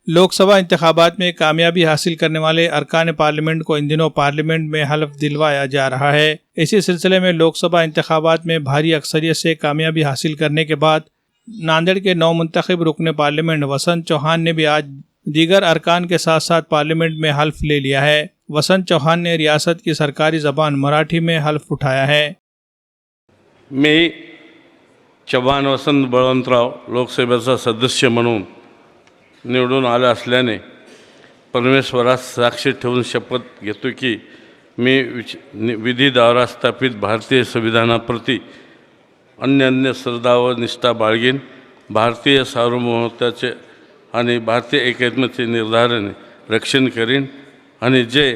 लोकसभा इंतखाबात में कामयाबी हासिल करने वाले अरकान पार्लियामेंट को इन दिनों पार्लियामेंट में हल्फ दिलवाया जा रहा है। इसी सिलसिले में लोकसभा इंतखाबात में भारी अक्सरियत से कामयाबी हासिल करने के बाद नांदेड़ के नवमुंतखब रुकन पार्लियामेंट वसंत चौहान ने भी आज दीगर अरकान के साथ साथ पार्लियामेंट में हल्फ ले लिया है। वसंत चौहान ने रियासत की सरकारी ज़बान मराठी में हल्फ उठाया है। मी चव्हाण वसंत बळवंतराव लोकसभेचा सदस्य म्हणून निवडून आले असल्याने परमेश्वरास साक्षी ठेवून शपथ घेतो की मी विधी द्वारा स्थापित भारतीय संविधानाप्रती अन्य श्रद्धा व निष्ठा बाळगीन, भारतीय सार्वभौमत्वाचे आणि भारतीय एकात्मतेचे निर्धाराने रक्षण करीन आणि जे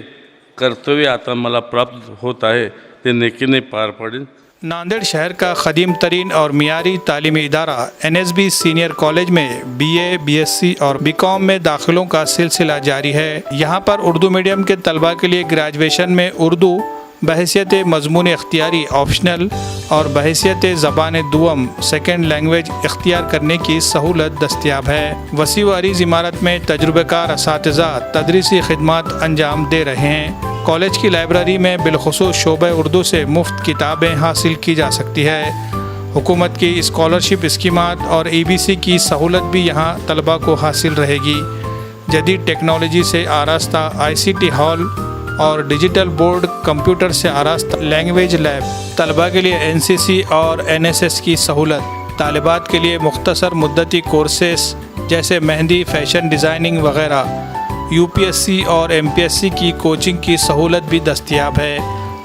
कर्तव्य आता मला प्राप्त होत आहे ते नेकीने पार पाडीन। नांदेड़ शहर का क़दीम तरीन और मियारी तालीमी इदारा NSB सीनियर कॉलेज में BA, BSc और BCom में दाखिलों का सिलसिला जारी है। यहाँ पर उर्दू मीडियम के तलबा के लिए ग्रेजुएशन में उर्दू बहैसियत मज़मून इख्तियारी ऑप्शनल और बहैसियत ज़बान दुअम सेकेंड लैंग्वेज इख्तियार करने की सहूलत दस्तियाब है। वसी व अरीज़ इमारत में तजुर्बेकार असातिज़ा तदरीसी खिदमात अंजाम दे रहे हैं। कॉलेज की लाइब्रेरी में बिलखुसूस शोबे उर्दू से मुफ्त किताबें हासिल की जा सकती है। हुकूमत की स्कॉलरशिप स्कीमात और EBC की सहूलत भी यहाँ तलबा को हासिल रहेगी। जदीद टेक्नोलॉजी से आरास्ता ICT हॉल और डिजिटल बोर्ड, कंप्यूटर से आरास्ता लैंग्वेज लैब, तलबा के लिए NCC और NSS की सहूलत, तालिबात के लिए मुख्तसर मुद्दती कोर्सेस जैसे मेहंदी, फैशन डिज़ाइनिंग वगैरह, UPSC और MPSC की कोचिंग की सहूलत भी दस्तियाब है।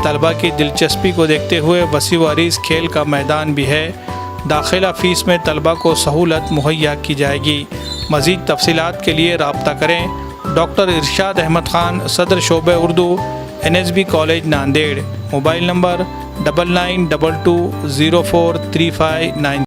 तलबा की दिलचस्पी को देखते हुए वसी व अरीज़ खेल का मैदान भी है। दाखिला फ़ीस में तलबा को सहूलत मुहैया की जाएगी। मज़ीद तफसीलात के लिए रब्ता करें। डॉक्टर इरशाद अहमद ख़ान, सदर शोबे Urdu, NSB college Nanded. Mobile number 9922043599।